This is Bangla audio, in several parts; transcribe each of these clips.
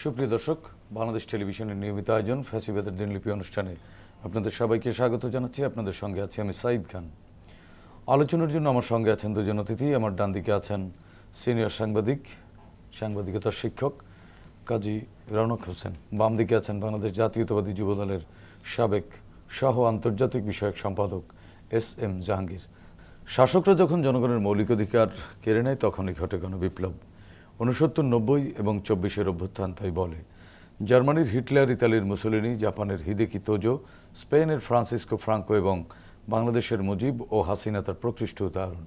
সুপ্রিয় দর্শক, বাংলাদেশ টেলিভিশনের নিয়মিত আয়োজন ফ্যাসিবাদের দিনলিপি অনুষ্ঠানে আপনাদের সবাইকে স্বাগত জানাচ্ছি। আপনাদের সঙ্গে আছি আমি সাইদ খান। আলোচনার জন্য আমার সঙ্গে আছেন দুজন অতিথি। আমার ডান দিকে আছেন সিনিয়র সাংবাদিক, সাংবাদিকতার শিক্ষক কাজী রৌনক হোসেন। বাম দিকে আছেন বাংলাদেশ জাতীয়তাবাদী যুবদলের সাবেক সহ আন্তর্জাতিক বিষয়ক সম্পাদক এস.এম. জাহাঙ্গীর। শাসকরা যখন জনগণের মৌলিক অধিকার কেড়ে নেয় তখনই ঘটে গণবিপ্লব। 69, 90 এবং 24-এর অভ্যুত্থান তাই বলে। জার্মানির হিটলার, ইতালির মুসোলিনি, জাপানের হিদেকি তোজো, স্পেনের ফ্রান্সিসকো ফ্রাঙ্কো এবং বাংলাদেশের মুজিব ও হাসিনা তার প্রকৃষ্ট উদাহরণ।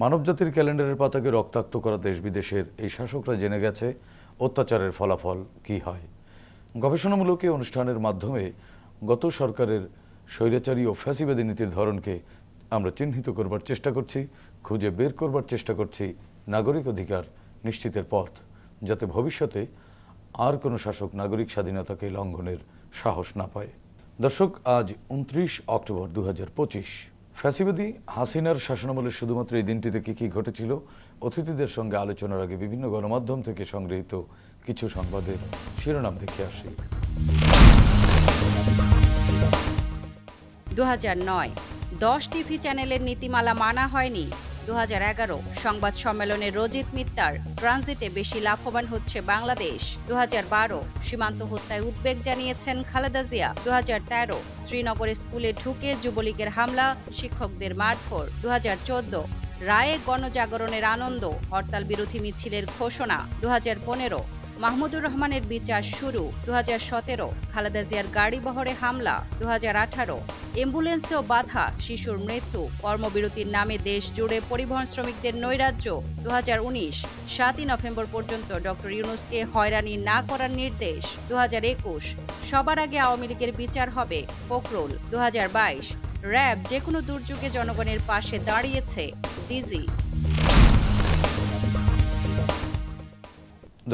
মানবজাতির ক্যালেন্ডারের পাতাকে রক্তাক্ত করা দেশ বিদেশের এই শাসকরা জেনে গেছে অত্যাচারের ফলাফল কি হয়। গবেষণামূলক এই অনুষ্ঠানের মাধ্যমে গত সরকারের স্বৈরাচারী ও ফ্যাসিবাদী নীতির ধরনকে আমরা চিহ্নিত করবার চেষ্টা করছি, খুঁজে বের করবার চেষ্টা করছি নাগরিক অধিকার নিশ্চিতের পথ, যাতে ভবিষ্যতে আর কোনো শাসক নাগরিক স্বাধীনতাকে লঙ্ঘনের সাহস না পায়। দর্শক, আজ 29 অক্টোবর 2025। ফ্যাসিবাদী হাসিনার শাসনামলে শুধুমাত্র এই দিনটিতে কি কি ঘটেছিল, অতিথিদের সঙ্গে আলোচনার আগে বিভিন্ন গণমাধ্যম থেকে সংগৃহীত কিছু সংবাদের শিরোনাম দেখে আসি। 2009 10 টিভি চ্যানেলের নীতিমালা মানা হয়নি। 2011 সংবাদ সম্মেলনে রজিত মিত্তার, ট্রানজিটে বেশি লাভবান হচ্ছে বাংলাদেশ। 2012 সীমান্ত হত্যায় উদ্বেগ জানিয়েছেন খালেদা জিয়া। 2013 শ্রীনগরে স্কুলে ঢুকে যুবলীগের হামলা, শিক্ষকদের মারধর। 2014 রায়ে গণজাগরণের আনন্দ, হরতাল বিরোধী মিছিলের ঘোষণা। 2015 মাহমুদুর রহমানের বিচার শুরু। 2017 খালেদা জিয়ার গাড়ি বহরে হামলা। 2018 অ্যাম্বুলেন্সেও বাধা, শিশুর মৃত্যু। কর্মবিরতির নামে দেশ জুড়ে পরিবহন শ্রমিকদের নৈরাজ্য। 2019 7ই নভেম্বর পর্যন্ত ডক্টর ইউনূসকে হয়রানি না করার নির্দেশ। 2021 সবার আগে আওয়ামী লীগের বিচার হবে, ফখরুল। 2022 র্যাব যে কোনো দুর্যোগে জনগণের পাশে দাঁড়িয়েছে, ডিজি।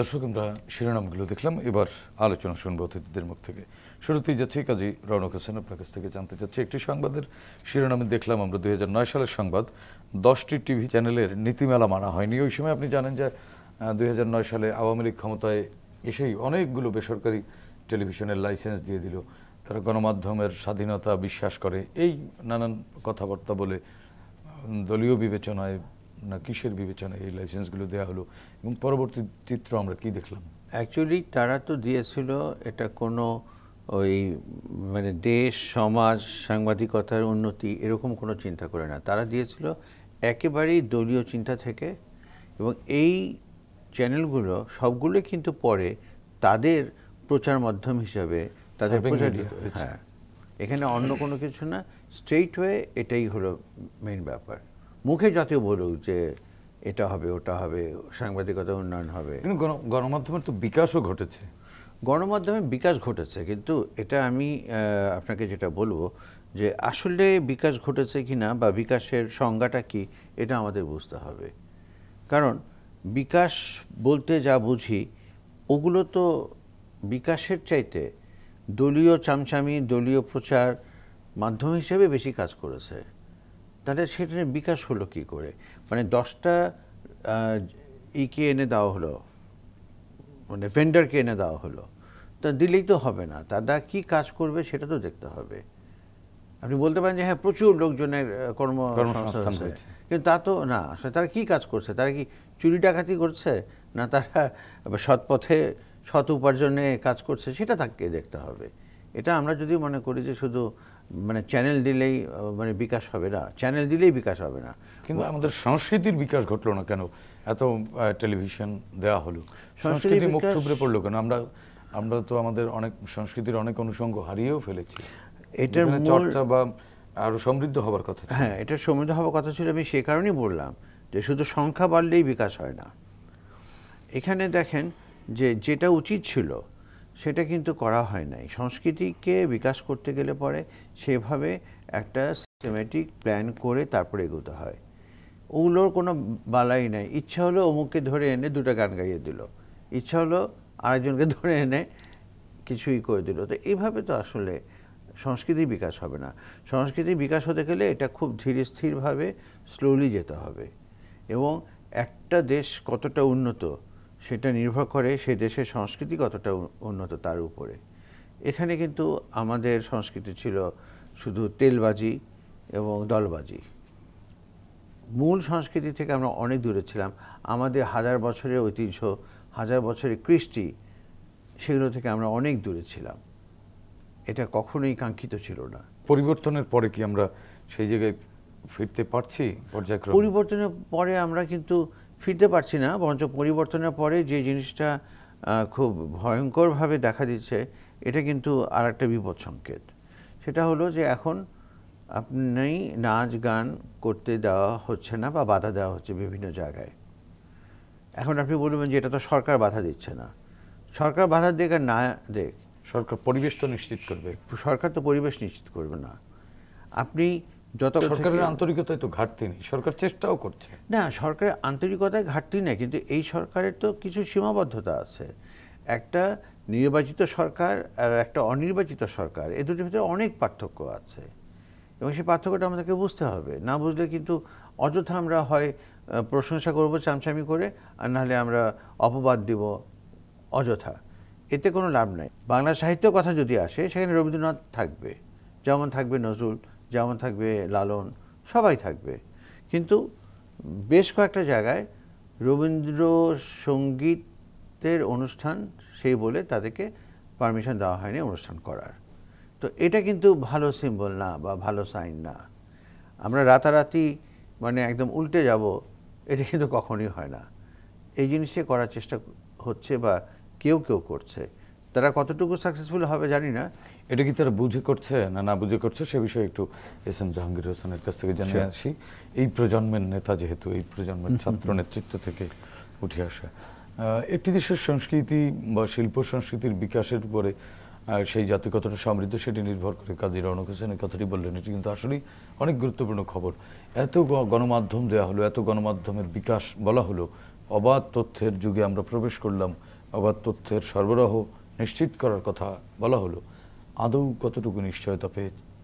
দর্শক, আমরা শিরোনামগুলো দেখলাম, এবার আলোচনা শুনবো অতিথিদের মুখ থেকে। শুরুতেই যাচ্ছি কাজী রৌনক হোসেন, আপনার কাছ থেকে জানতে চাচ্ছি, একটি সংবাদের শিরোনামে দেখলাম আমরা 2009 সালের সংবাদ, 10টি টিভি চ্যানেলের নীতিমালা মানা হয়নি। ওই সময় আপনি জানেন যে 2009 সালে আওয়ামী লীগ ক্ষমতায় এসেই অনেকগুলো বেসরকারি টেলিভিশনের লাইসেন্স দিয়ে দিল। তারা গণমাধ্যমের স্বাধীনতা বিশ্বাস করে, এই নানান কথাবার্তা বলে দলীয় বিবেচনায় না কিসের বিবেচনায় এই লাইসেন্সগুলো দেওয়া হলো, এবং পরবর্তী চিত্র আমরা কি দেখলাম? অ্যাকচুয়ালি তারা তো দিয়েছিল, এটা কোনো ওই মানে দেশ, সমাজ, সাংবাদিকতার উন্নতি এরকম কোনো চিন্তা করে না। তারা দিয়েছিল একেবারেই দলীয় চিন্তা থেকে, এবং এই চ্যানেলগুলো সবগুলো কিন্তু পরে তাদের প্রচার মাধ্যম হিসাবে তাদের প্রচারিত। হ্যাঁ, এখানে অন্য কোনো কিছু না, স্ট্রেইট ওয়ে এটাই হলো মেইন ব্যাপার। মুখে জাতীয় বলুক যে এটা হবে, ওটা হবে, সাংবাদিকতা উন্নয়ন হবে। কিন্তু গণমাধ্যমের তো বিকাশও ঘটেছে। গণমাধ্যমের বিকাশ ঘটেছে, কিন্তু এটা আমি আপনাকে যেটা বলবো যে আসলে বিকাশ ঘটেছে কি না বা বিকাশের সংজ্ঞাটা কি, এটা আমাদের বুঝতে হবে। কারণ বিকাশ বলতে যা বুঝি, ওগুলো তো বিকাশের চাইতে দলীয় চামচামি, দলীয় প্রচার মাধ্যম হিসেবে বেশি কাজ করেছে। তাহলে সেটা বিকাশ হলো কি করে? মানে 10টা ইকে এনে দেওয়া হলো, মানে ভেন্ডারকে এনে দেওয়া হলো, তা দিলেই তো হবে না। তারা কি কাজ করবে সেটা তো দেখতে হবে। আপনি বলতে পারেন যে হ্যাঁ প্রচুর লোকজনের কর্মসংস্থান হয়েছে, কিন্তু তা তো না। আসলে তারা কি কাজ করছে? তারা কি চুরি ডাকাতি করছে, না তারা সৎ পথে সৎ উপার্জনে কাজ করছে, সেটা তাকে দেখতে হবে। এটা আমরা যদি মনে করি যে শুধু মানে চ্যানেল দিলেই মানে বিকাশ হবে না, চ্যানেল দিলেই বিকাশ হবে না। কিন্তু আমাদের সংস্কৃতির বিকাশ ঘটলো না কেন? এত টেলিভিশন দেওয়া হলো, সংস্কৃতির সংস্কৃতি মুখ বিকাশ- থুবড়ে পড়লো কেন? আমরা তো আমাদের অনেক সংস্কৃতির অনেক অনুষঙ্গ হারিয়েও ফেলেছি। এটার যেখানে মূল- চর্চা বা আরো সমৃদ্ধ হবার কথা ছিল। হ্যাঁ, এটা সমৃদ্ধ হওয়ার কথা ছিল। আমি সে কারণেই বললাম যে শুধু সংখ্যা বাড়লেই বিকাশ হয় না। এখানে দেখেন যে যেটা উচিত ছিল সেটা কিন্তু করা হয় নাই। সংস্কৃতিকে বিকাশ করতে গেলে পরে সেভাবে একটা সিস্টেমেটিক প্ল্যান করে তারপরে এগোতে হয়। ওগুলোর কোনো বালাই নাই। ইচ্ছা হলো অমুককে ধরে এনে দুটো গান গাইয়ে দিল, ইচ্ছা হলো আরেকজনকে ধরে এনে কিছুই করে দিল। তো এইভাবে তো আসলে সংস্কৃতির বিকাশ হবে না। সংস্কৃতির বিকাশ হতে গেলে এটা খুব ধীরে স্থিরভাবে স্লোলি যেতে হবে, এবং একটা দেশ কতটা উন্নত সেটা নির্ভর করে সেই দেশের সংস্কৃতি কতটা উন্নত তার উপরে। এখানে কিন্তু আমাদের সংস্কৃতি ছিল শুধু তেলবাজি এবং দলবাজি। মূল সংস্কৃতি থেকে আমরা অনেক দূরে ছিলাম। আমাদের হাজার বছরের ঐতিহ্য, হাজার বছরের কৃষ্টি, সেগুলো থেকে আমরা অনেক দূরে ছিলাম। এটা কখনোই কাঙ্ক্ষিত ছিল না। পরিবর্তনের পরে কি আমরা সেই জায়গায় ফিরতে পারছি পর্যায়ক্রমে? পরিবর্তনের পরে আমরা কিন্তু ফিরতে পারছি না, বরঞ্চ পরিবর্তনের পরে যে জিনিসটা খুব ভয়ঙ্করভাবে দেখা দিচ্ছে, এটা কিন্তু আর একটা বিপদ সংকেত। সেটা হলো যে এখন আপনি নাচ গান করতে দেওয়া হচ্ছে না বা বাধা দেওয়া হচ্ছে বিভিন্ন জায়গায়। এখন আপনি বলবেন যে এটা তো সরকার বাধা দিচ্ছে না। সরকার বাধা দেখ আর না দেখ, সরকার পরিবেশ তো নিশ্চিত করবে। সরকার তো পরিবেশ নিশ্চিত করবে না। আপনি যত সরকারের আন্তরিকতায় তো ঘাটতি নেই, সরকার চেষ্টাও করছে। না, সরকারের আন্তরিকতায় ঘাটতি নেই, কিন্তু এই সরকারের তো কিছু সীমাবদ্ধতা আছে। একটা নির্বাচিত সরকার আর একটা অনির্বাচিত সরকার, এ দুটোর ভিতরে অনেক পার্থক্য আছে, এবং সেই পার্থক্যটা আমাদেরকে বুঝতে হবে। না বুঝলে কিন্তু অযথা আমরা হয় প্রশংসা করব চামচামি করে, আর নাহলে আমরা অপবাদ দিব অযথা। এতে কোনো লাভ নাই। বাংলা সাহিত্য কথা যদি আসে, সেখানে রবীন্দ্রনাথ থাকবে, যেমন থাকবে নজরুল, যেমন থাকবে লালন, সবাই থাকবে। কিন্তু বেশ কয়েকটা জায়গায় রবীন্দ্রসঙ্গীতের অনুষ্ঠান সেই বলে তাদেরকে পারমিশন দেওয়া হয়নি অনুষ্ঠান করার। তো এটা কিন্তু ভালো সিম্বল না বা ভালো সাইন না। আমরা রাতারাতি মানে একদম উল্টে যাব, এটা কিন্তু কখনোই হয় না। এই জিনিসটা করার চেষ্টা হচ্ছে বা কেউ কেউ করছে। তারা কতটুকু সাকসেসফুল হবে জানি না। এটা কি তারা বুঝে করছে না না বুঝে করছে, সে বিষয়ে একটু এস এম জাহাঙ্গীর হোসেনের কাছ থেকে জানিয়ে আসি। এই প্রজন্মের নেতা, যেহেতু এই প্রজন্মের ছাত্র নেতৃত্ব থেকে উঠে আসা, একটি দেশের সংস্কৃতি বা শিল্প সংস্কৃতির বিকাশের উপরে সেই জাতি কতটা সমৃদ্ধ সেটি নির্ভর করে। কাজী রওনক হোসেনের কথাটি বললেন, এটি কিন্তু আসলেই অনেক গুরুত্বপূর্ণ খবর। এত গণমাধ্যম দেওয়া হলো, এত গণমাধ্যমের বিকাশ বলা হলো, অবাধ তথ্যের যুগে আমরা প্রবেশ করলাম, অবাধ তথ্যের সরবরাহ নিশ্চিত করার কথা বলা হলো, আদৌ কতটুকু নিশ্চয়তা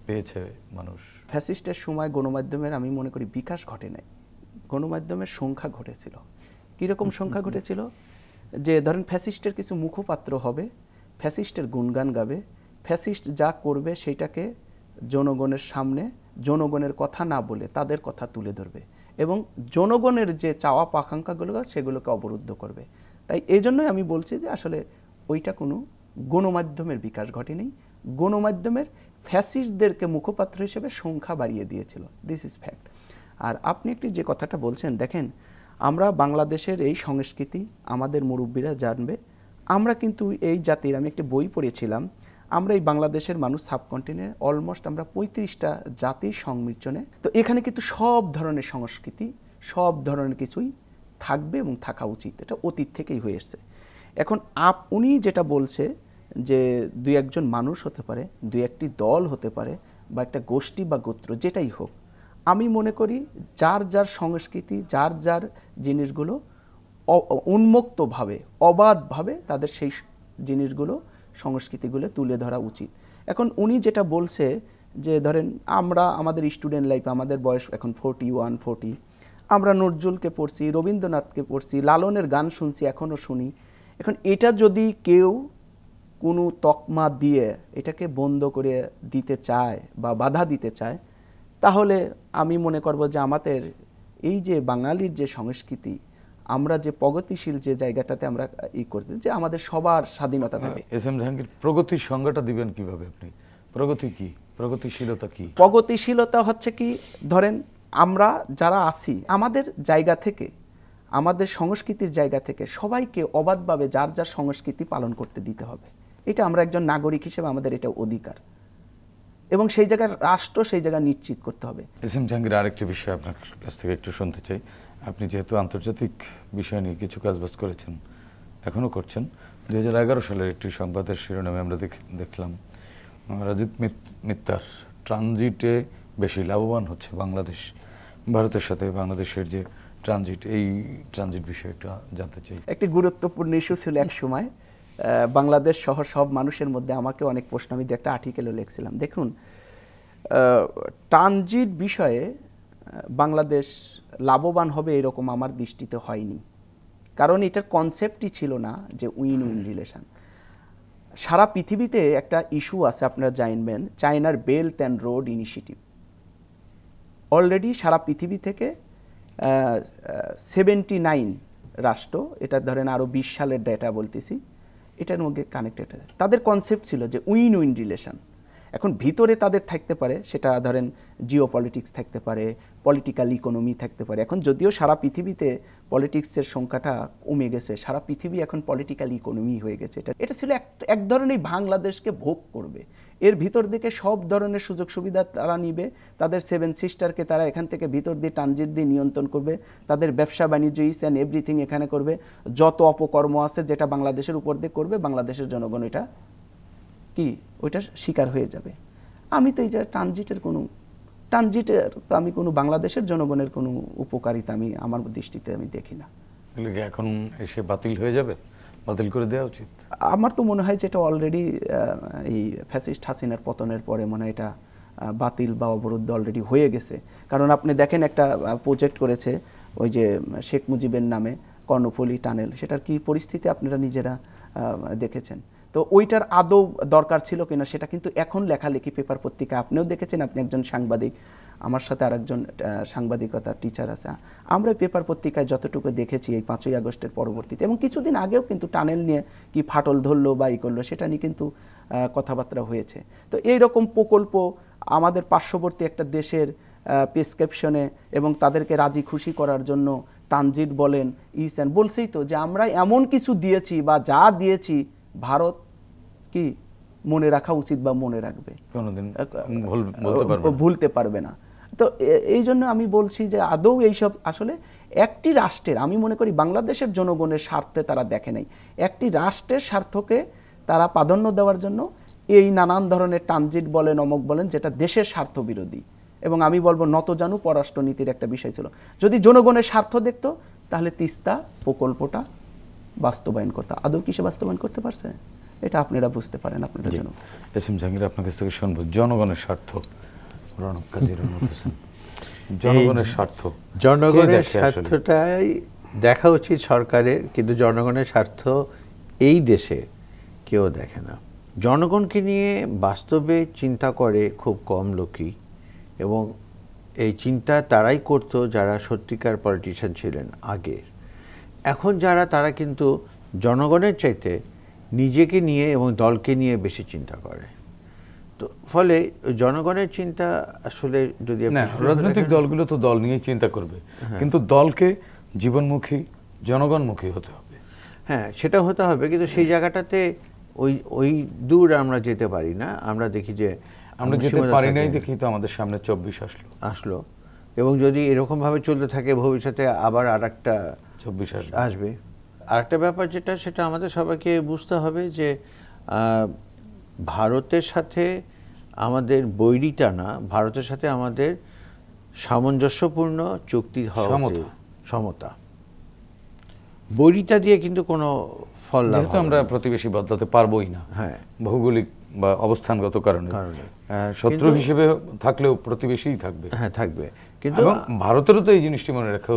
পেয়েছে মানুষ? ফ্যাসিস্টের সময় গণমাধ্যমের আমি মনে করি বিকাশ ঘটে নাই, গণমাধ্যমের সংখ্যা ঘটেছিল। কীরকম সংখ্যা ঘটেছিল? যে ধরেন ফ্যাসিস্টের কিছু মুখপাত্র হবে, ফ্যাসিস্টের গুণগান গাবে, ফ্যাসিস্ট যা করবে সেটাকে জনগণের সামনে জনগণের কথা না বলে তাদের কথা তুলে ধরবে, এবং জনগণের যে চাওয়া আকাঙ্ক্ষাগুলো সেগুলোকে অবরুদ্ধ করবে। তাই এই জন্যই আমি বলছি যে আসলে ওইটা কোনো গণমাধ্যমের বিকাশ ঘটেনি। গণমাধ্যমের ফ্যাসিস্টদেরকে মুখপাত্র হিসেবে সংখ্যা বাড়িয়ে দিয়েছিল, দিস ইজ ফ্যাক্ট। আর আপনি একটি যে কথাটা বলছেন, দেখেন আমরা বাংলাদেশের এই সংস্কৃতি আমাদের মুরব্বীরা জানবে। আমরা কিন্তু এই জাতির, আমি একটি বই পড়েছিলাম, আমরা এই বাংলাদেশের মানুষ সাবকন্টিনেন্টে অলমোস্ট আমরা 35টা জাতির সংমিশ্রণে। তো এখানে কিন্তু সব ধরনের সংস্কৃতি, সব ধরনের কিছুই থাকবে এবং থাকা উচিত, এটা অতীত থেকেই হয়ে এসছে। এখন উনি যেটা বলছে যে দুই একজন মানুষ হতে পারে, দুই একটি দল হতে পারে, বা একটা গোষ্ঠী বা গোত্র, যেটাই হোক, আমি মনে করি যার যার সংস্কৃতি, যার যার জিনিসগুলো উন্মুক্তভাবে, অবাধভাবে তাদের সেই জিনিসগুলো, সংস্কৃতিগুলো তুলে ধরা উচিত। এখন উনি যেটা বলছে যে ধরেন আমরা আমাদের স্টুডেন্ট লাইফে, আমাদের বয়স এখন 41-40, আমরা নজরুলকে পড়ছি, রবীন্দ্রনাথকে পড়ছি, লালনের গান শুনছি, এখনও শুনি। এখন এটা যদি কেউ কোনো তকমা দিয়ে এটাকে বন্ধ করে দিতে চায় বা বাধা দিতে চায়, তাহলে আমি মনে করব যে আমাদের এই যে বাঙালির যে সংস্কৃতি, আমরা যে প্রগতিশীল যে জায়গাটাতে আমরা করতে, যে আমাদের সবার স্বাধীনতা থাকে। এস এম জাহাঙ্গীর, প্রগতির সংজ্ঞাটা দিবেন কিভাবে আপনি? প্রগতি কি? প্রগতিশীলতা কি? প্রগতিশীলতা হচ্ছে কি, ধরেন আমরা যারা আছি আমাদের জায়গা থেকে, আমাদের সংস্কৃতির জায়গা থেকে সবাইকে অবাধভাবে যার যার সংস্কৃতি পালন করতে দিতে হবে। এটা আমরা একজন নাগরিক হিসেবে আমাদের এটা অধিকার, এবং সেই জায়গায় রাষ্ট্র সেই জায়গা নিশ্চিত করতে হবে। এস এম জাহাঙ্গীর, আরেকটি বিষয় আপনার কাছ থেকে একটু শুনতে চাই। আপনি যেহেতু আন্তর্জাতিক বিষয় নিয়ে কিছু কাজবাজ করেছেন, এখনও করছেন, 2011 সালের একটি সংবাদের শিরোনামে আমরা দেখলাম রাজীব মিত্তার ট্রানজিটে বেশি লাভবান হচ্ছে বাংলাদেশ। ভারতের সাথে বাংলাদেশের যে ট্রানজিট, এই ট্রানজিট বিষয়ে একটু জানতে চাই। একটি গুরুত্বপূর্ণ ইস্যু ছিল এক সময়, বাংলাদেশ সহ সব মানুষের মধ্যে। আমাকে অনেক প্রশ্ন, আমি একটা আর্টিকেলও লিখছিলাম। দেখুন, ট্রানজিট বিষয়ে বাংলাদেশ লাভবান হবে এরকম আমার দৃষ্টিতে হয়নি, কারণ এটার কনসেপ্টই ছিল না যে উইন উইন রিলেশন। সারা পৃথিবীতে একটা ইস্যু আছে, আপনারা জানবেন, চায়নার belt and road initiative. Already সারা পৃথিবী থেকে 79 রাষ্ট্র, এটা ধরেন আরও 20 সালের ডেটা বলতেছি, এটার মধ্যে কানেক্টেড। তাদের কনসেপ্ট ছিল যে উইন উইন রিলেশন। এখন ভিতরে তাদের থাকতে পারে, সেটা ধরেন জিও পলিটিক্স থাকতে পারে, পলিটিক্যাল ইকোনমি থাকতে পারে। এখন যদিও সারা পৃথিবীতে পলিটিক্সের সংখ্যাটা কমে গেছে, সারা পৃথিবী এখন পলিটিক্যাল ইকোনমি হয়ে গেছে। এটা ছিল এক ধরনের বাংলাদেশকে ভোগ করবে, এর ভিতর দিকে সব ধরনের সুযোগ সুবিধা তারা নিবে, তাদের 7 সিস্টারকে তারা এখান থেকে ভিতর দিয়ে ট্রানজিট দিয়ে নিয়ন্ত্রণ করবে, তাদের ব্যবসা বাণিজ্য ইস অ্যান্ড এভরিথিং এখানে করবে। যত অপকর্ম আছে যেটা বাংলাদেশের উপর দিয়ে করবে, বাংলাদেশের জনগণ এটা কি ওইটার শিকার হয়ে যাবে। আমি তো এই যে ট্রানজিটের আমি কোনো বাংলাদেশের জনগণের কোনো উপকারিতা আমি আমার দৃষ্টিতে আমি দেখি না। এখন এসে বাতিল হয়ে যাবে, বাতিল করে দেওয়া উচিত। আমার তো মনে হয় যেটা অলরেডি এই ফ্যাসিস্ট হাসিনার পতনের পরে মনে হয় এটা বাতিল বা অবরুদ্ধ অলরেডি হয়ে গেছে। কারণ আপনি দেখেন একটা প্রজেক্ট করেছে ওই যে শেখ মুজিবের নামে কর্ণফুলী টানেল, সেটার কি পরিস্থিতি আপনারা নিজেরা দেখেছেন। তো ওইটার আদৌ দরকার ছিল কিনা সেটা কিন্তু এখন লেখালেখি পেপার পত্রিকা আপনিও দেখেছেন, আপনি একজন সাংবাদিক, আমার সাথে আরেকজন সাংবাদিকতার টিচার আছে, আমরা পেপার পত্রিকায় যতটুকু দেখেছি এই 5ই আগস্টের পরবর্তীতে, এবং কিছুদিন আগেও কিন্তু টানেল নিয়ে কি ফাটল ধরলো বা ই করলো সেটা নিয়ে কিন্তু কথাবার্তা হয়েছে। তো এইরকম প্রকল্প আমাদের পার্শ্ববর্তী একটা দেশের প্রেসক্রিপশনে এবং তাদেরকে রাজি খুশি করার জন্য ট্রানজিট বলেন ইসেন বলছেই তো যে আমরা এমন কিছু দিয়েছি বা যা দিয়েছি ভারত কি মনে রাখা উচিত বা মনে রাখবে, কোনোদিন ভুলতে পারবে না। তো এই জন্য আমি বলছি যে আদৌ এইসব আসলে একটি রাষ্ট্রের, আমি মনে করি বাংলাদেশের জনগণের স্বার্থে তারা দেখে নাই, একটি রাষ্ট্রের স্বার্থকে তারা প্রাধান্য দেওয়ার জন্য এই নানান ধরনের ট্রানজিট বলেন অমক বলেন যেটা দেশের স্বার্থ বিরোধী। এবং আমি বলবো নতজানু পররাষ্ট্রনীতির একটা বিষয় ছিল। যদি জনগণের স্বার্থ দেখতো তাহলে তিস্তা প্রকল্পটা বাস্তবায়ন করতে, আদৌ কি সে বাস্তবায়ন করতে পারছে এটা আপনারা বুঝতে পারেন আপনাদের জন্য। এস এম জাহাঙ্গীর, আপনার কাছ থেকে শুনবো জনগণের স্বার্থ। জনগণের স্বার্থ, জনগণের স্বার্থটাই দেখা উচিত সরকারের, কিন্তু জনগণের স্বার্থ এই দেশে কেউ দেখে না। জনগণকে নিয়ে বাস্তবে চিন্তা করে খুব কম লোকই, এবং এই চিন্তা তারাই করতো যারা সত্যিকার পলিটিশিয়ান ছিলেন আগের। এখন যারা তারা কিন্তু জনগণের চাইতে নিজেকে নিয়ে এবং দলকে নিয়ে বেশি চিন্তা করে। তো ফলে জনগণের চিন্তা আসলে যদি রাজনৈতিক দলগুলো তো দল নিয়েই চিন্তা করবে, কিন্তু দলকে জীবনমুখী জনগণমুখী হতে হবে। হ্যাঁ, সেটা হতে হবে, কিন্তু সেই জায়গাটাতে ওই দূর আমরা যেতে পারি না। আমরা দেখি যে আমরা যেতে পারি নাই, দেখি তো আমাদের সামনে 24 আসলো, এবং যদি এরকম ভাবে চলতে থাকে ভবিষ্যতে আবার আরেকটা 24 আসবে। আরেকটা ব্যাপার যেটা, সেটা আমাদের সবাইকে বুঝতে হবে যে ভারতের সাথে আমাদের বৈরিতা না, ভারতের সাথে আমাদের সামঞ্জস্যপূর্ণ চুক্তি হওয়া উচিত, সমতা। বৈরিতা দিয়ে কিন্তু কোনো ফল লাভ হবে না, আমরা প্রতিবেশী বদলাতে পারবোই না। হ্যাঁ, ভৌগোলিক বা অবস্থানগত কারণে শত্রু হিসেবে থাকলেও প্রতিবেশীই থাকবে। হ্যাঁ, থাকবে। কিন্তু ভারতেরও তো এই জিনিসটি মনে রাখা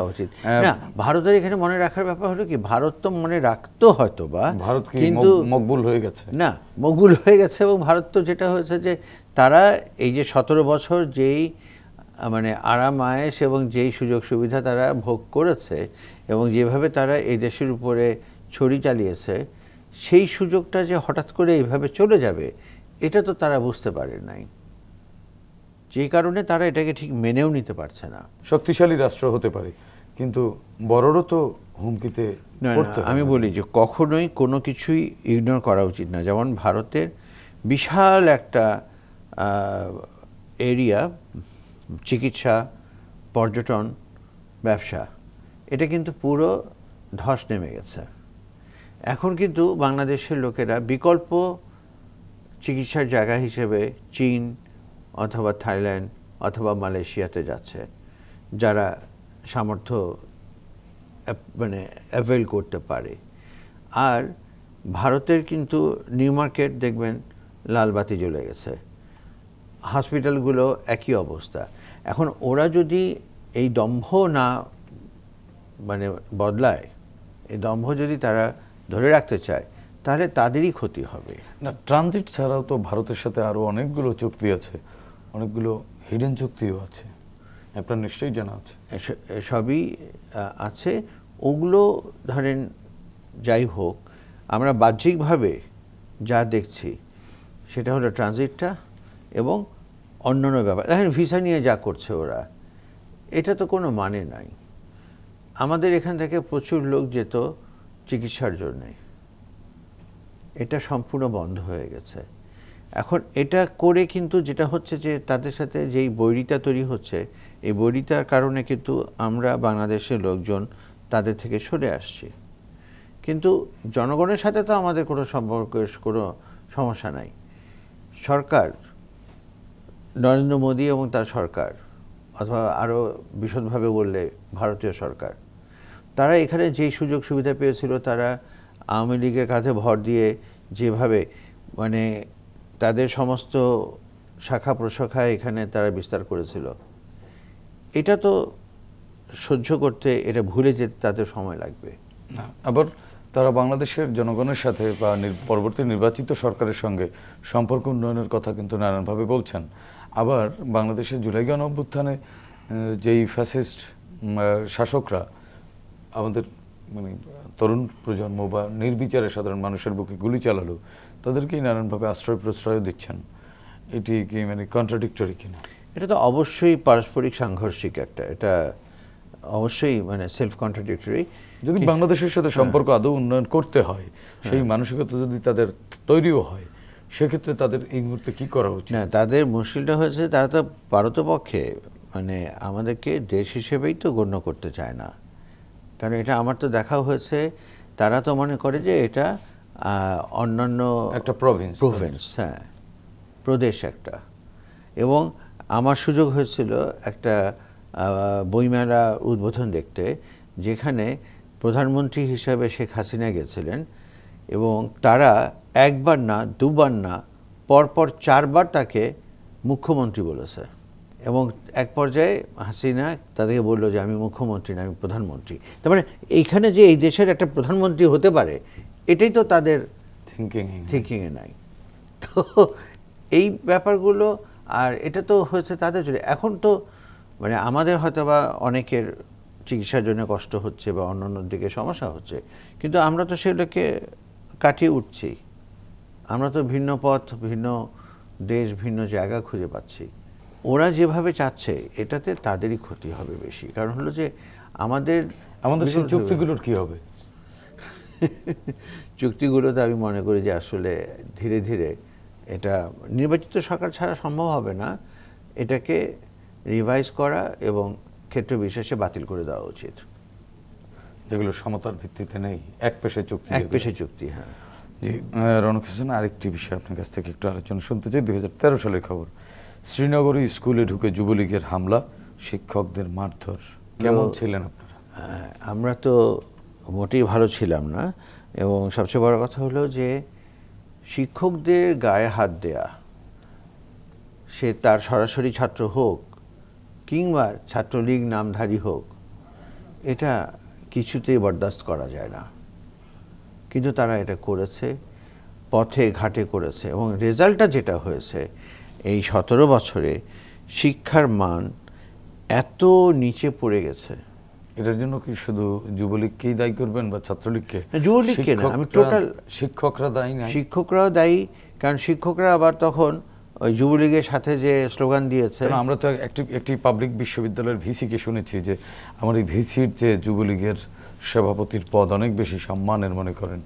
উচিত। না, ভারতের এখানে মনে রাখার ব্যাপার হলো কি, ভারত তো মনে রাখতো হয়তো বা, ভারত কিন্তু মকবুল হয়ে গেছে না, মকবুল হয়ে গেছে। এবং ভারত তো যেটা হয়েছে যে তারা এই যে 17 বছর যেই মানে আরাম আয়েশ এবং যেই সুযোগ সুবিধা তারা ভোগ করেছে এবং যেভাবে তারা এই দেশের উপরে ছড়ি চালিয়েছে, সেই সুযোগটা যে হঠাৎ করে এইভাবে চলে যাবে এটা তো তারা বুঝতে পারে নাই। যে কারণে তারা এটাকে ঠিক মেনেও নিতে পারছে না। শক্তিশালী রাষ্ট্র হতে পারে, কিন্তু বড়রও তো হুমকিতে পড়তে হবে। আমি বলি যে কখনোই কোনো কিছুই ইগনোর করা উচিত না। যেমন ভারতের বিশাল একটা এরিয়া, চিকিৎসা, পর্যটন, ব্যবসা, এটা কিন্তু পুরো ধস নেমে গেছে। এখন কিন্তু বাংলাদেশের লোকেরা বিকল্প চিকিৎসার জায়গা হিসেবে চীন অথবা থাইল্যান্ড অথবা মালয়েশিয়াতে যাচ্ছে, যারা সামর্থ্য মানে অ্যাভেল করতে পারে। আর ভারতের কিন্তু নিউ মার্কেট দেখবেন লালবাতি জ্বলে গেছে, হসপিটালগুলো একই অবস্থা। এখন ওরা যদি এই দম্ভ না মানে বদলায়, এই দম্ভ যদি তারা ধরে রাখতে চায়, তাহলে তাদেরই ক্ষতি হবে। না, ট্রানজিট ছাড়াও তো ভারতের সাথে আরো অনেকগুলো চুক্তি আছে, অনেকগুলো হিডেন চুক্তিও আছে, আপনার নিশ্চয়ই জানা আছে। সবই আছে। ওগুলো ধরেন যাই হোক, আমরা বাহ্যিকভাবে যা দেখছি সেটা হলো ট্রানজিটটা এবং অন্যান্য ব্যাপার। দেখেন ভিসা নিয়ে যা করছে ওরা, এটা তো কোনো মানে নাই। আমাদের এখান থেকে প্রচুর লোক যেত চিকিৎসার জন্যে, এটা সম্পূর্ণ বন্ধ হয়ে গেছে। এখন এটা করে কিন্তু যেটা হচ্ছে যে তাদের সাথে যেই বৈরিতা তৈরি হচ্ছে, এই বৈরিতার কারণে কিন্তু আমরা বাংলাদেশের লোকজন তাদের থেকে সরে আসছি। কিন্তু জনগণের সাথে তো আমাদের কোনো সম্পর্কের কোনো সমস্যা নাই। সরকার, নরেন্দ্র মোদী এবং তার সরকার, অথবা আরও বিশদভাবে বললে ভারতীয় সরকার, তারা এখানে যেই সুযোগ সুবিধা পেয়েছিল, তারা আওয়ামী লীগের কাঁধে ভর দিয়ে যেভাবে মানে তাদের সমস্ত শাখা প্রশাখা এখানে তারা বিস্তার করেছিল, এটা তো সহ্য করতে, এটা ভুলে যেতে তাদের সময় লাগবে। আবার তারা বাংলাদেশের জনগণের সাথে বা পরবর্তী নির্বাচিত সরকারের সঙ্গে সম্পর্ক উন্নয়নের কথা কিন্তু নানানভাবে বলছেন। আবার বাংলাদেশের জুলাই গণ অভ্যুত্থানে যেই ফ্যাসিস্ট শাসকরা আমাদের মানে তরুণ প্রজন্ম বা নির্বিচারে সাধারণ মানুষের বুকে গুলি চালালো, তাদেরকেই নানানভাবে আশ্রয় প্রশ্রয় দিচ্ছেন। এটি কি মানে কন্ট্রাডিক্টরি কিনা? এটা তো অবশ্যই পারস্পরিক সাংঘর্ষিক একটা, এটা অবশ্যই মানে সেলফ কন্ট্রাডিক্টরি। যদি বাংলাদেশের সাথে সম্পর্ক আদৌ উন্নয়ন করতে হয়, সেই মানসিকতা যদি তাদের তৈরিও হয়, সেক্ষেত্রে তাদের এই মুহূর্তে কি করা উচিত? না, তাদের মুশকিলটা হয়েছে তারা তো পারতপক্ষে মানে আমাদেরকে দেশ হিসেবেই তো গণ্য করতে চায় না। কারণ এটা আমার তো দেখা হয়েছে, তারা তো মনে করে যে এটা অন্যান্য একটা প্রভিন্স, হ্যাঁ, প্রদেশ একটা। এবং আমার সুযোগ হয়েছিল একটা বইমেলা উদ্বোধন দেখতে, যেখানে প্রধানমন্ত্রী হিসাবে শেখ হাসিনা গেছিলেন, এবং তারা একবার না, দুবার না, পরপর 4 বার তাকে মুখ্যমন্ত্রী বলেছে। এবং এক পর্যায়ে হাসিনা তাদেরকে বললো যে আমি মুখ্যমন্ত্রী না, আমি প্রধানমন্ত্রী। তার মানে এইখানে যে এই দেশের একটা প্রধানমন্ত্রী হতে পারে, এটাই তো তাদের থিঙ্কিংয়ে নাই। তো এই ব্যাপারগুলো, আর এটা তো হয়েছে তাদের জন্য। এখন তো মানে আমাদের হয়তো বা অনেকের চিকিৎসার জন্য কষ্ট হচ্ছে বা অন্যান্য দিকে সমস্যা হচ্ছে, কিন্তু আমরা তো সেগুলোকে কাটিয়ে উঠছি। আমরা তো ভিন্ন পথ, ভিন্ন দেশ, ভিন্ন জায়গা খুঁজে পাচ্ছি। ওরা যেভাবে চাচ্ছে, এটাতে তাদেরই ক্ষতি হবে বেশি। কারণ হলো যে আমাদের সেই চুক্তিগুলোর কি হবে? চুক্তিগুলোতে আমি মনে করি যে আসলে ধীরে ধীরে এটা নির্বাচিত সরকার ছাড়া সম্ভব হবে না। এটাকে রিভাইজ করা এবং ক্ষেত্র বিশেষে বাতিল করে দেওয়া উচিত। যেগুলো সমতার ভিত্তিতে নেই, এক পেশে চুক্তি। হ্যাঁ জি, রনক হোসেন, আরেকটি বিষয় আপনার কাছ থেকে একটু আলোচনা শুনতে চাই। 2013 সালের খবর, শ্রীনগরে স্কুলে ঢুকে যুবলীগের হামলা, শিক্ষকদের মারধর। কেমন ছিলেন আপনারা? আমরা তো মোটেই ভালো ছিলাম না, এবং সবচেয়ে বড় কথা হলো যে শিক্ষকদের গায়ে হাত দেয়া, সে তার সরাসরি ছাত্র হোক কিংবা ছাত্রলীগ নামধারী হোক, এটা কিছুতেই বরদাস্ত করা যায় না। কিন্তু তারা এটা করেছে, পথে ঘাটে করেছে, এবং রেজাল্টটা যেটা হয়েছে, এই 17 বছরে শিক্ষার মান এত নিচে পড়ে গেছে। এটার জন্য কি শুধু যুবলীগকেই দায়ী করবেন বা ছাত্রলীগকে? যুবলীগকে না, আমি টোটাল শিক্ষকরা দায়ী না? শিক্ষকরাও দায়ী, কারণ শিক্ষকরা আবার তখন ওই যুবলীগের সাথে যে স্লোগান দিয়েছে। কারণ আমরা তো একটি পাবলিক বিশ্ববিদ্যালয়ের ভিসিকে শুনেছি যে আমার এই ভিসির যে যুবলীগের সভাপতির পদ অনেক বেশি সম্মানের মনে করেন,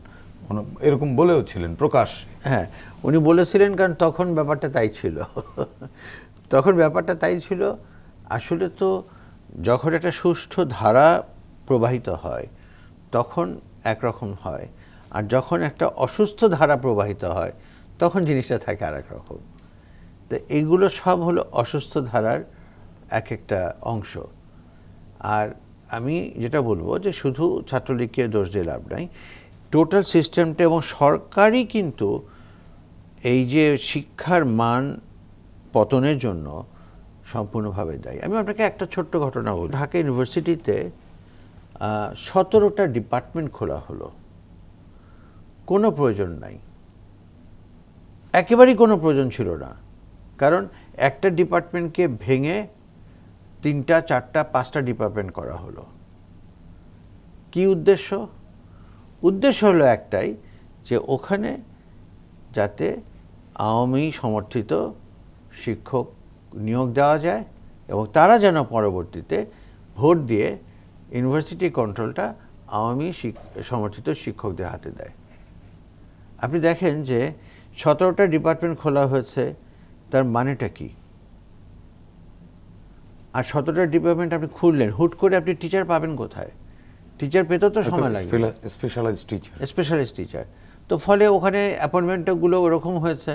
এরকম বলেও ছিলেন প্রকাশ। হ্যাঁ, উনি বলেছিলেন, কারণ তখন ব্যাপারটা তাই ছিল। তখন ব্যাপারটা তাই ছিল। আসলে তো যখন একটা সুষ্ঠু ধারা প্রবাহিত হয় তখন একরকম হয়, আর যখন একটা অসুস্থ ধারা প্রবাহিত হয় তখন জিনিসটা থাকে আর এক রকম। তো এইগুলো সব হলো অসুস্থ ধারার এক একটা অংশ। আর আমি যেটা বলবো যে শুধু ছাত্রলীগকে দোষ দিয়ে লাভ নাই, টোটাল সিস্টেমটা এবং সরকারই কিন্তু এই যে শিক্ষার মান পতনের জন্য সম্পূর্ণভাবে দায়ী। আমি আপনাকে একটা ছোট্ট ঘটনা বলি। ঢাকা ইউনিভার্সিটিতে 17টা ডিপার্টমেন্ট খোলা হলো, কোনো প্রয়োজন নাই, একেবারেই কোনো প্রয়োজন ছিল না। কারণ একটা ডিপার্টমেন্টকে ভেঙে 3টা 4টা 5টা ডিপার্টমেন্ট করা হলো। কি উদ্দেশ্য? উদ্দেশ্য হলো একটাই, যে ওখানে যাতে আওয়ামী সমর্থিত শিক্ষক নিয়োগ দেওয়া যায় এবং তারা যেন পরবর্তীতে ভোট দিয়ে ইউনিভার্সিটি কন্ট্রোলটা আওয়ামী সমর্থিত শিক্ষকদের হাতে দেয়। আপনি দেখেন যে 17টা ডিপার্টমেন্ট খোলা হয়েছে, তার মানেটা কি? আর 17টা ডিপার্টমেন্ট আপনি খুললেন, হুট করে আপনি টিচার পাবেন কোথায়? টিচার পেতেও তো সময় লাগবে, স্পেশালিস্ট টিচার। তো ফলে ওখানে অ্যাপয়েন্টমেন্টগুলো ওরকম হয়েছে।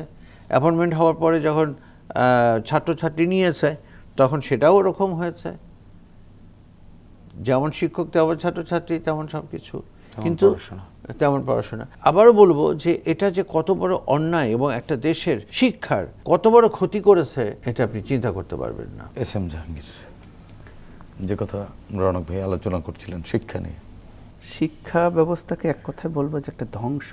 অ্যাপয়েন্টমেন্ট হওয়ার পরে যখন ছাত্রছাত্রী নিয়েছে তখন সেটাও ওরকম হয়েছে, যেমন শিক্ষক তেমন ছাত্রছাত্রী তেমন সব কিছু, কিন্তু তেমন পড়াশোনা। আবারও বলবো যে এটা যে কত বড় অন্যায় এবং একটা দেশের শিক্ষার কত বড় ক্ষতি করেছে এটা আপনি চিন্তা করতে পারবেন না। এস এম জাহাঙ্গীর, যে কথা রৌনক ভাই আলোচনা করছিলেন শিক্ষা নিয়ে, শিক্ষা ব্যবস্থাকে এক কথায় বলবো যে একটা ধ্বংস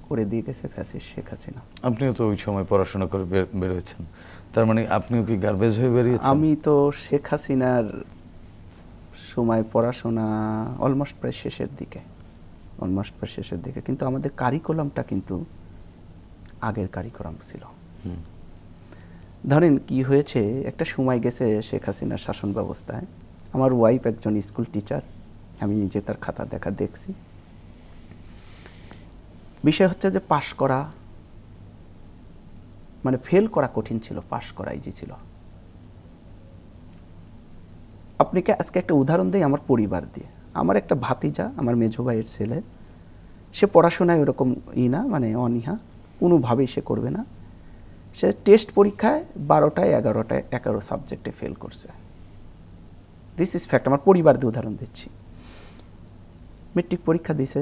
করে দিয়ে গেছে ফ্যাসিস্ট শেখ হাসিনা। আপনিও তো ওই সময় পড়াশোনা করে বের হয়েছেন, তার মানে আপনিও কি গার্বেজ হয়ে বেরিয়েছেন? আমি তো শেখ হাসিনার সময় পড়াশোনা অলমোস্ট প্রায় শেষের দিকে, কিন্তু আমাদের কারিকুলামটা কিন্তু আগের কারিকুলাম ছিল। ধরেন কি হয়েছে, একটা সময় গেছে শেখ হাসিনার শাসন ব্যবস্থায়, আমার ওয়াইফ একজন স্কুল টিচার, আমি নিজে তার খাতা দেখছি। বিষয় হচ্ছে যে পাশ করা মানে ফেল করা কঠিন ছিল, পাশ করা ইজি ছিল। আপনাকে আজকে একটা উদাহরণ দিই আমার পরিবার দিয়ে। আমার একটা ভাতিজা, আমার মেজো ভাইয়ের ছেলে, সে পড়াশোনায় ওরকম না, মানে অনীহা, কোনোভাবেই সে করবে না। সে টেস্ট পরীক্ষায় 12টায় 11টায় 11 সাবজেক্টে ফেল করছে। দিস ইজ ফ্যাক্ট, আমার পরিবার দিয়ে উদাহরণ দিচ্ছি। মেট্রিক পরীক্ষা দিছে,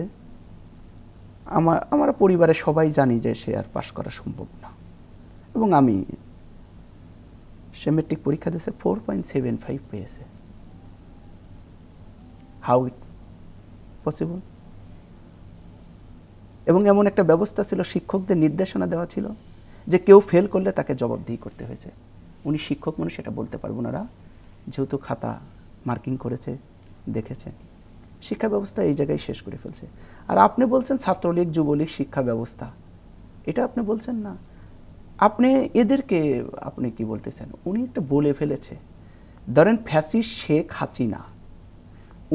আমার পরিবারের সবাই জানি যে সে আর পাশ করা সম্ভব না, এবং সে মেট্রিক পরীক্ষা দিয়েছে 4.75 পেয়েছে। How it possible? এবং এমন একটা ব্যবস্থা ছিল, শিক্ষকদের নির্দেশনা দেওয়া ছিল যে কেউ ফেল করলে তাকে জবাবদিহি করতে হয়েছে। উনি শিক্ষক মানুষ, সেটা বলতে পারবো না, যেহেতু খাতা মার্কিং করেছে, দেখেছে। শিক্ষা ব্যবস্থা এই জায়গায় শেষ করে ফেলছে। আর আপনি বলছেন ছাত্রলীগ যুবলীগ শিক্ষা ব্যবস্থা, এটা আপনি বলছেন না, আপনি এদেরকে আপনি কি বলতেছেন? উনি একটা বলে ফেলেছে। ধরেন ফ্যাসিস্ট শেখ হাসিনা,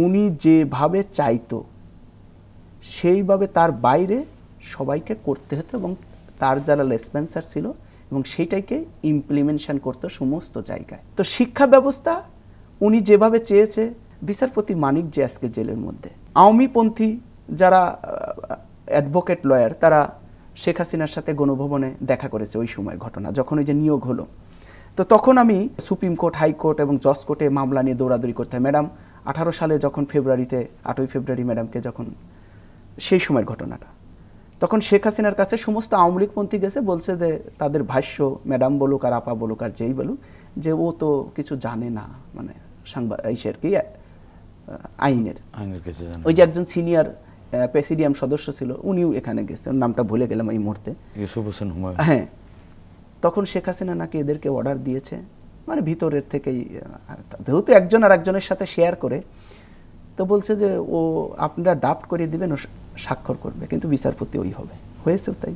উনি যেভাবে চাইতো সেইভাবে তার বাইরে সবাইকে করতে হতো, এবং তার যারা লেসপেন্সার ছিল এবং সেইটাকে ইমপ্লিমেন্টেশন করতো সমস্ত জায়গায়। তো শিক্ষা ব্যবস্থা উনি যেভাবে চেয়েছে, বিচারপতি মানিক যে আজকে জেলের মধ্যে, আওয়ামীপন্থী যারা অ্যাডভোকেট লয়ার, তারা শেখ হাসিনার সাথে গণভবনে দেখা করেছে ওই সময়ের ঘটনা, যখন ওই যে নিয়োগ হলো। তো তখন আমি সুপ্রিম কোর্ট, হাইকোর্ট এবং জজ কোর্টে মামলা নিয়ে দৌড়াদৌড়ি করতে হয়। ম্যাডাম 18 সালে যখন ফেব্রুয়ারিতে 8ই ফেব্রুয়ারি ম্যাডামকে যখন, সেই সময়ের ঘটনাটা, তখন শেখ হাসিনার কাছে সমস্ত আওয়ামী লীগপন্থী গেছে, বলছে যে তাদের ভাষ্য, ম্যাডাম বলুক আর আপা বলুক আর যেই বলুক, যে ও তো কিছু জানে না, মানে সাংবাদিক কি আইনের কিছু জানে। ওই যে একজন সিনিয়র প্রেসিডিয়াম সদস্য ছিল, উনিও এখানে গেছেন, নামটা ভুলে গেলাম এই মুহূর্তে, ইউসুফ হোসেন হুমায়ুন। হ্যাঁ, তখন শেখ হাসিনা নাকি এদেরকে অর্ডার দিয়েছে, মানে ভিতরের থেকেই, যেহেতু একজন আর একজনের সাথে শেয়ার করে, তো বলছে যে ও আপনারা ড্রাফট করে দিবেন, ও স্বাক্ষর করবে, কিন্তু বিচারপতি ওই হবে। হয়েছে তাই।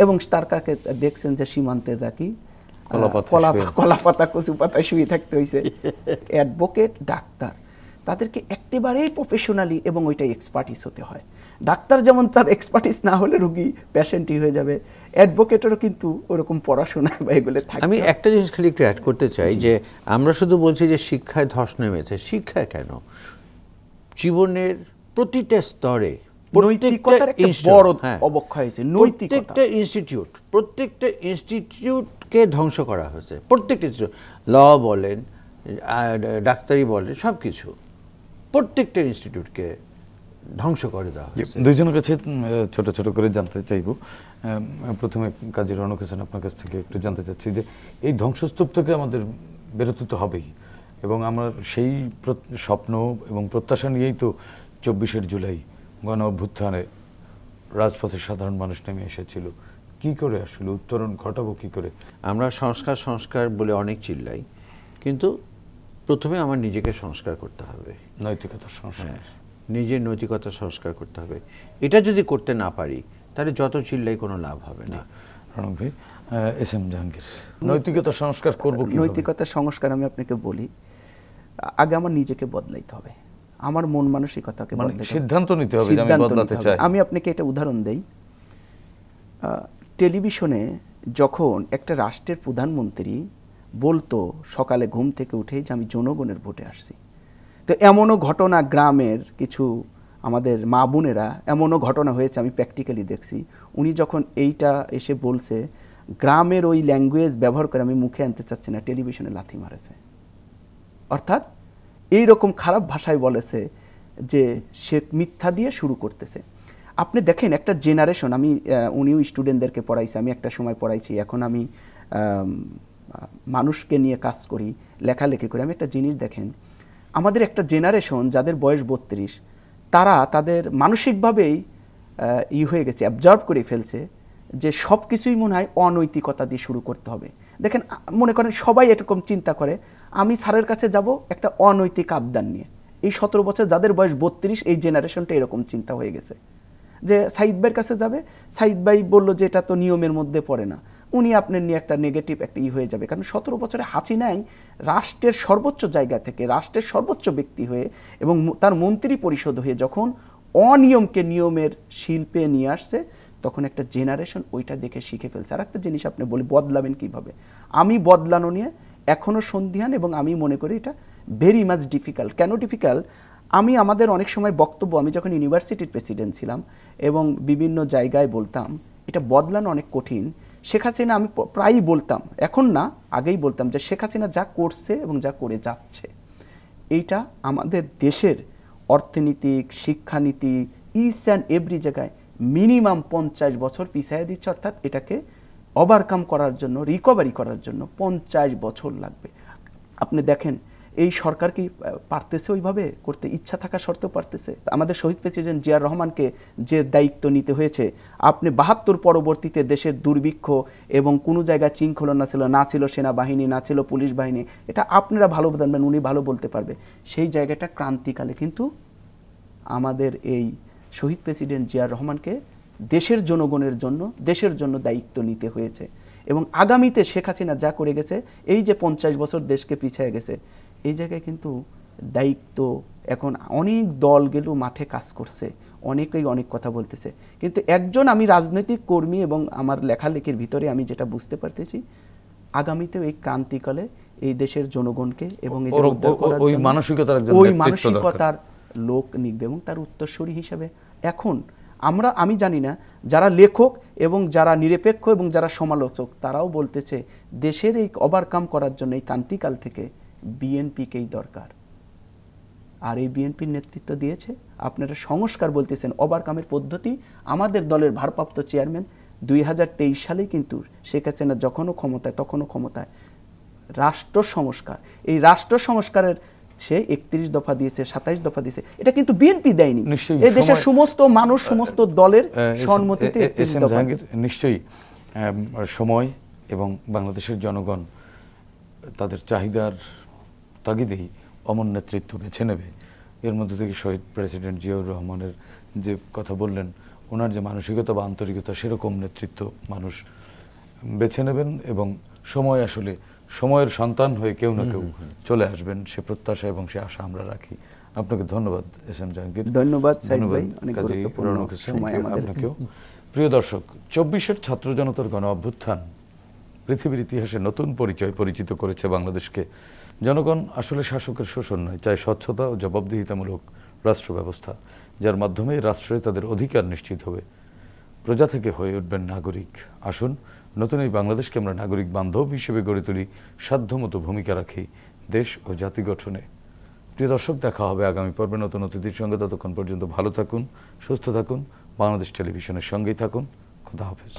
এবং তার কাকে দেখছেন যে সীমান্তে থাকি কলাপাতায় কলা পাতা কচু পাতায় শুয়ে থাকতে হয়েছে। অ্যাডভোকেট, ডাক্তার, তাদেরকে একেবারেই প্রফেশনালি এবং ওইটাই এক্সপার্টিস হতে হয়। ডাক্তার যেমন তার এক্সপার্টিস না হলে রোগী পেশেন্টই হয়ে যাবে, অ্যাডভোকেটেরও কিন্তু ওরকম পড়াশোনা বা এগুলো থাকে। আমি একটা জিনিস খালি একটু অ্যাড করতে চাই যে আমরা শুধু বলছি যে শিক্ষায় ধস নেমেছে, শিক্ষায় কেন, জীবনের প্রতিটা স্তরে নৈতিকতার একটা বড় অবক্ষয় হয়েছে। প্রত্যেকটা ইনস্টিটিউটকে ধ্বংস করা হয়েছে। প্রত্যেকটা ল বলেন, ডাক্তারি বলেন, সবকিছু প্রত্যেকটা ইনস্টিটিউটকে ধ্বংস করে দেওয়া হয়েছে। দুইজনের কাছে ছোট ছোট করে জানতে চাইব। প্রথমে কাজী রওনক হোসেন, আপনার কাছ থেকে একটু জানতে চাচ্ছি যে এই ধ্বংসস্তূপ থেকে আমাদের বেরোতে তো হবেই, এবং আমার সেই স্বপ্ন এবং প্রত্যাশা নিয়েই তো 24শে জুলাই গণ অভ্যুত্থানে রাজপথে সাধারণ মানুষ নেমে এসেছিল। কি করে আসলে উত্তরণ ঘটাবো কি করে? আমরা সংস্কার সংস্কার বলে অনেক চিল্লাই, কিন্তু প্রথমে আমার নিজেকে সংস্কার করতে হবে, নৈতিকতা সংস্কার, নিজের নৈতিকতা সংস্কার করতে হবে। এটা যদি করতে না পারি তাহলে যত চিল্লাই কোনো লাভ হবে না। রওনক ভাই, এস এম জাহাঙ্গীর, নৈতিকতা সংস্কার করব কি? নৈতিকতা সংস্কার আমি আপনাকে বলি, আগে আমার নিজেকে বদলাইতে হবে, আমার মন মানসিকতাকে বদলাতে হবে, সিদ্ধান্ত নিতে হবে যে আমি বদলাতে চাই। আমি আপনাকে একটা উদাহরণ দেই। টেলিভিশনে যখন একটা রাষ্ট্রের প্রধানমন্ত্রী বলতো সকালে ঘুম থেকে উঠে যে আমি জনগণের ভোটে আসছি, তো এমনও ঘটনা গ্রামের কিছু আমাদের মা বোনেরা, এমনও ঘটনা হয়েছে আমি প্র্যাকটিক্যালি দেখছি, উনি যখন এইটা এসে বলছে গ্রামের ওই ল্যাঙ্গুয়েজ ব্যবহার করে আমি মুখে আনতে চাচ্ছি না, টেলিভিশনে লাথি মারেছে। অর্থাৎ এইরকম খারাপ ভাষায় বলেছে যে সে মিথ্যা দিয়ে শুরু করতেছে। আপনি দেখেন একটা জেনারেশন, আমি উনিও স্টুডেন্টদেরকে পড়াইছি, আমি একটা সময় পড়াইছি, এখন আমি মানুষকে নিয়ে কাজ করি, লেখালেখি করি। আমি একটা জিনিস দেখেন, আমাদের একটা জেনারেশন যাদের বয়স 32, তারা তাদের মানসিকভাবেই হয়ে গেছে, অ্যাবজর্ব করে ফেলছে যে সব কিছুই মনে হয় অনৈতিকতা দিয়ে শুরু করতে হবে। দেখেন, মনে করেন সবাই এরকম চিন্তা করে আমি স্যারের কাছে যাব একটা অনৈতিক আবদান নিয়ে। এই 17 বছর যাদের বয়স 32, এই জেনারেশনটা এরকম চিন্তা হয়ে গেছে যে সাইদ ভাইয়ের কাছে যাবে, সাইদ ভাই বলল যে এটা তো নিয়মের মধ্যে পড়ে না, উনি আপনার নিয়ে একটা নেগেটিভ একটা হয়ে যাবে। কারণ 17 বছরে হাসিনাই রাষ্ট্রের সর্বোচ্চ জায়গা থেকে, রাষ্ট্রের সর্বোচ্চ ব্যক্তি হয়ে এবং তার মন্ত্রী পরিষদ হয়ে যখন অনিয়মকে নিয়মের শিল্পে নিয়ে আসছে, তখন একটা জেনারেশন ওইটা দেখে শিখে ফেলছে। আর একটা জিনিস আপনি বলি বদলাবেন কিভাবে, আমি বদলানো নিয়ে এখনো সন্দিহান, এবং আমি মনে করি এটা ভেরি মাচ ডিফিকাল্ট। কেন ডিফিকাল্ট? আমি আমাদের অনেক সময় বক্তব্য, আমি যখন ইউনিভার্সিটির প্রেসিডেন্ট ছিলাম এবং বিভিন্ন জায়গায় বলতাম এটা বদলানো অনেক কঠিন। শেখ হাসিনা, আমি প্রায়ই বলতাম, এখন না আগেই বলতাম, যে শেখ হাসিনা যা করছে এবং যা করে যাচ্ছে, এইটা আমাদের দেশের অর্থনীতিক, শিক্ষানীতি, ইচ অ্যান্ড এভরি জায়গায় মিনিমাম 50 বছর পিছিয়ে দিচ্ছে। অর্থাৎ এটাকে ওভারকাম করার জন্য, রিকভারি করার জন্য 50 বছর লাগবে। আপনি দেখেন এই সরকার কি পারতেছে ওইভাবে করতে? ইচ্ছা থাকা সত্ত্বেও পারতেছে? আমাদের শহীদ প্রেসিডেন্ট জিয়াউর রহমানকে যে দায়িত্ব নিতে হয়েছে, আপনি 72 পরবর্তীতে দেশের দুর্ভিক্ষ এবং কোনো জায়গায় শৃঙ্খলা ছিল না, ছিল সেনাবাহিনী, না ছিল পুলিশ বাহিনী, এটা আপনারা ভালো জানবেন, উনি ভালো বলতে পারবে। সেই জায়গাটা ক্রান্তিকালে কিন্তু আমাদের এই শহীদ প্রেসিডেন্ট জিয়াউর রহমানকে দেশের জনগণের জন্য, দেশের জন্য দায়িত্ব নিতে হয়েছে। এবং আগামীতে শেখ হাসিনা যা করে গেছে, এই যে 50 বছর দেশকে পিছিয়ে গেছে, এই জায়গায় কিন্তু দায়িত্ব, এখন অনেক দল গেল মাঠে কাজ করছে, অনেকেই অনেক কথা বলতেছে, কিন্তু একজন আমি রাজনৈতিক কর্মী এবং আমার লেখালেখির ভিতরে আমি যেটা বুঝতে পারতেছি, আগামীতে এই ক্রান্তিকালে এই দেশের জনগণকে এবং ওই মানসিকতার লোক নিকবে এবং তার উত্তরসূরি হিসাবে এখন আমি জানি না, যারা লেখক এবং যারা নিরপেক্ষ এবং যারা সমালোচক, তারাও বলতেছে দেশের এই ওভারকাম করার জন্য এই ক্রান্তিকাল থেকে বিএনপিকেই দরকার। আর এই বিএনপির নেতৃত্ব দিয়েছে, আপনারা সংস্কার বলতেছেন, ওভারকামের পদ্ধতি আমাদের দলের ভারপ্রাপ্ত চেয়ারম্যান 2023 সালেই কিন্তু শেখ হাসিনা যখনও ক্ষমতায় তখনও ক্ষমতায় রাষ্ট্র সংস্কার, এই রাষ্ট্র সংস্কারের সে 31 দফা দিয়েছে, 27 দফা দিয়েছে, এটা কিন্তু বিএনপি দেয়নি, এই দেশের সমস্ত মানুষ, সমস্ত দলের সম্মতিতে। নিশ্চয়ই সময় এবং বাংলাদেশের জনগণ তাদের চাহিদার তাগিদেই অমন নেতৃত্ব বেছে নেবে। এর মধ্যে থেকে শহীদ প্রেসিডেন্ট জিয়াউর রহমানের যে কথা বললেন, ওনার যে মানসিকতা বা আন্তরিকতা সেরকম নেতৃত্ব মানুষ বেছে নেবেন এবং সময় আসলে সময়ের সন্তান হয়ে কেউ না কেউ চলে আসবেন সে প্রত্যাশা এবং সে আশা আমরা রাখি। আপনাকে ধন্যবাদ এস এম জাহাঙ্গীর। ধন্যবাদ সাইদ ধন্যবাদ ভাই, অনেক কাজী গুরুত্বপূর্ণ রৌনক হোসেন, সময় আমাদের। আপনাকেও। প্রিয় দর্শক, 24-এর ছাত্র জনতার গণ অভ্যুত্থান পৃথিবীর ইতিহাসে নতুন পরিচিত করেছে বাংলাদেশকে। জনগণ আসলে শাসকের শোষণ নয়, চাই স্বচ্ছতা ও জবাবদিহিতামূলক রাষ্ট্র ব্যবস্থা, যার মাধ্যমে রাষ্ট্রে তাদের অধিকার নিশ্চিত হবে, প্রজা থেকে হয়ে উঠবেন নাগরিক। আসুন নতুন এই বাংলাদেশকে আমরা নাগরিক বান্ধব হিসেবে গড়ে তুলি, সাধ্যমতো ভূমিকা রাখি দেশ ও জাতি গঠনে। প্রিয় দর্শক, দেখা হবে আগামী পর্বে নতুন অতিথির সঙ্গে। ততক্ষণ পর্যন্ত ভালো থাকুন, সুস্থ থাকুন, বাংলাদেশ টেলিভিশনের সঙ্গেই থাকুন। খোদা হাফেজ।